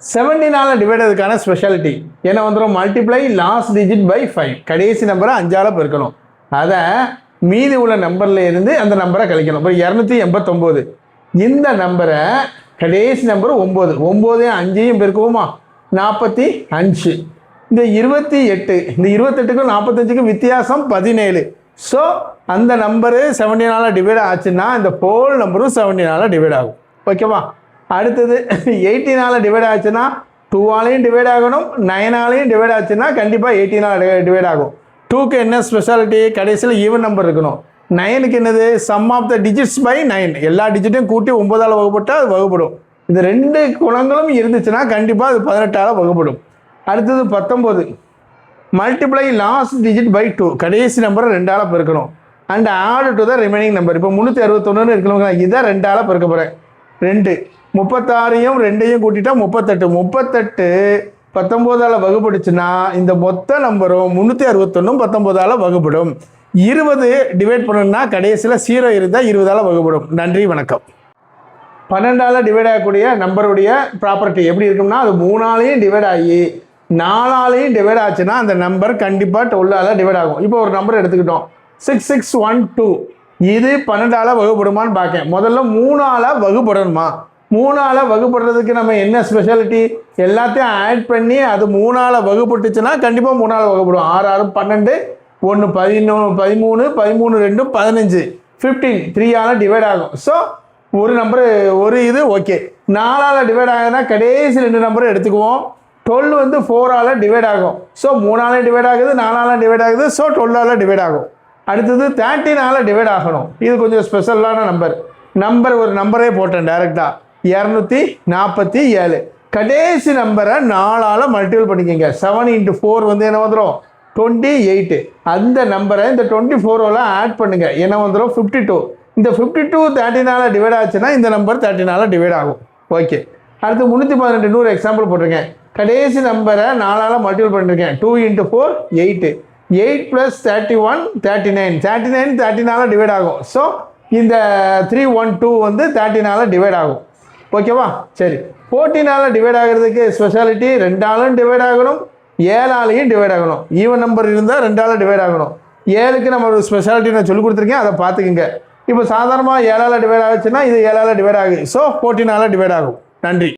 17 divide அதுக்கான speciality என்ன வந்துடும்? Multiply last digit by 5. கடைசி நம்பரை 5ஆல் பெருக்கணும். அதை மீதி உள்ள நம்பரில் இருந்து அந்த நம்பரை கழிக்கணும். இப்போ 289 இந்த நம்பரை கடைசி நம்பர் 9 5ஐயும் பெருக்குவோமா? 45. இந்த 28 இந்த 28க்கும் 45க்கும் வித்தியாசம் 17. ஸோ அந்த நம்பரு 17ஆல் டிவைட் ஆச்சுன்னா இந்த ஹோல் நம்பரும் 17ஆல் டிவைட் ஆகும். ஓகேவா? அடுத்தது 18ஆல் டிவைட் ஆச்சுன்னா 2ஆலையும் டிவைட் ஆகணும், 9ஆலையும் டிவைட் ஆச்சுன்னா கண்டிப்பாக 18ஆல் டிவைட் ஆகும். 2க்கு என்ன ஸ்பெஷாலிட்டி? கடைசியில் ஈவன் நம்பர் இருக்கணும். 9க்கு என்னது? Sum of the digits by 9. எல்லா டிஜிட்டையும் கூட்டி 9ஆல் வகுப்பட்டால் அது வகுப்படும். இந்த 2 குணங்களும் இருந்துச்சுன்னா கண்டிப்பாக அது 18ஆல் வகுப்படும். அடுத்தது 19 மல்டிப்ளை லாஸ்ட் டிஜிட் பை 2. கடைசி நம்பரை 2ஆல் பெருக்கணும். And add to the remaining number. இப்போ 361 இருக்கணுங்க, இதை 2ஆல் பெருக்க போகிறேன். 2 36ஐயும் 2ஐயும் கூட்டிட்டா 38 19ஆல் வகுப்படுச்சுன்னா இந்த மொத்த நம்பரும் 361 19ஆல் வகுப்படும். 20 டிவைட் பண்ணணும்னா கடைசியில் 0 இருந்தால் 20ஆல் வகுப்படும். நன்றி, வணக்கம். 12ஆல் டிவைட் ஆகக்கூடிய நம்பருடைய ப்ராப்பர்ட்டி எப்படி இருக்கும்னா, அது 3ஆலையும் டிவைட் ஆகி 4ஆலையும் டிவைட் ஆச்சுன்னா அந்த நம்பர் கண்டிப்பாக 12ஆல் டிவைட் ஆகும். இப்போ ஒரு நம்பர் எடுத்துக்கிட்டோம் 6612. இது 12ஆல் வகுப்படுமான்னு பார்க்கேன். முதல்ல 3ஆல் வகுப்படணுமா? 3ஆல் வகுப்படுறதுக்கு நம்ம என்ன ஸ்பெஷாலிட்டி? எல்லாத்தையும் ஆட் பண்ணி அது 3ஆல் வகுப்பட்டுச்சுன்னா கண்டிப்பாக 3ஆல் வகுப்படும். 6 6 12 1 11 13 13 2 15 15 3ஆல் டிவைட் ஆகும். ஸோ ஒரு நம்பரு ஒரு இது ஓகே. 4ஆல் டிவைட் ஆகுதுன்னா கடைசி 2 நம்பரும் எடுத்துக்குவோம். 12 வந்து 4ஆல் டிவைட் ஆகும். ஸோ 3ஆல் டிவைட் ஆகுது, 4ஆல் டிவைட் ஆகுது, ஸோ 12ஆல் டிவைட் ஆகும். அடுத்தது 13ஆல் டிவைட் ஆகணும். இது கொஞ்சம் ஸ்பெஷலான நம்பர் ஒரு நம்பரே போட்டேன் டைரெக்டாக 247. கடைசி நம்பரை 4ஆல் மல்டிபிள் பண்ணிக்கோங்க. 7 × 4 வந்து என்ன வந்துடும்? 28. அந்த நம்பரை இந்த 24ஆல் ஆட் பண்ணுங்க, என்ன வந்துடும்? 52. இந்த 52 13ஆல் டிவைட் ஆச்சுன்னா இந்த நம்பர் 13ஆல் டிவைட் ஆகும். ஓகே. அடுத்து 318 இன்னொரு எக்ஸாம்பிள் போட்டிருக்கேன். கடைசி நம்பரை 4ஆல் மல்டிபிள் பண்ணியிருக்கேன். 2 × 4 8. 8 + 31 39. 39 13ஆல் டிவைட் ஆகும். ஸோ இந்த 312 வந்து 13ஆல் டிவைட் ஆகும். ஓகேவா? சரி. 14ஆல் டிவைட் ஆகிறதுக்கு ஸ்பெஷாலிட்டி 2ஆலும் டிவைட் ஆகணும், 7ஆலையும் டிவைட் ஆகணும். ஈவன் நம்பர் இருந்தால் 2ஆல் டிவைட் ஆகணும். 7க்கு நம்ம ஒரு ஸ்பெஷாலிட்டி நான் சொல்லி கொடுத்துருக்கேன், அதை பார்த்துக்குங்க. இப்போ சாதாரணமாக 7ஆல் டிவைட் ஆகுச்சுன்னா இது 7ஆல் டிவைட் ஆகுது. ஸோ 14ஆல் டிவைட் ஆகும். நன்றி.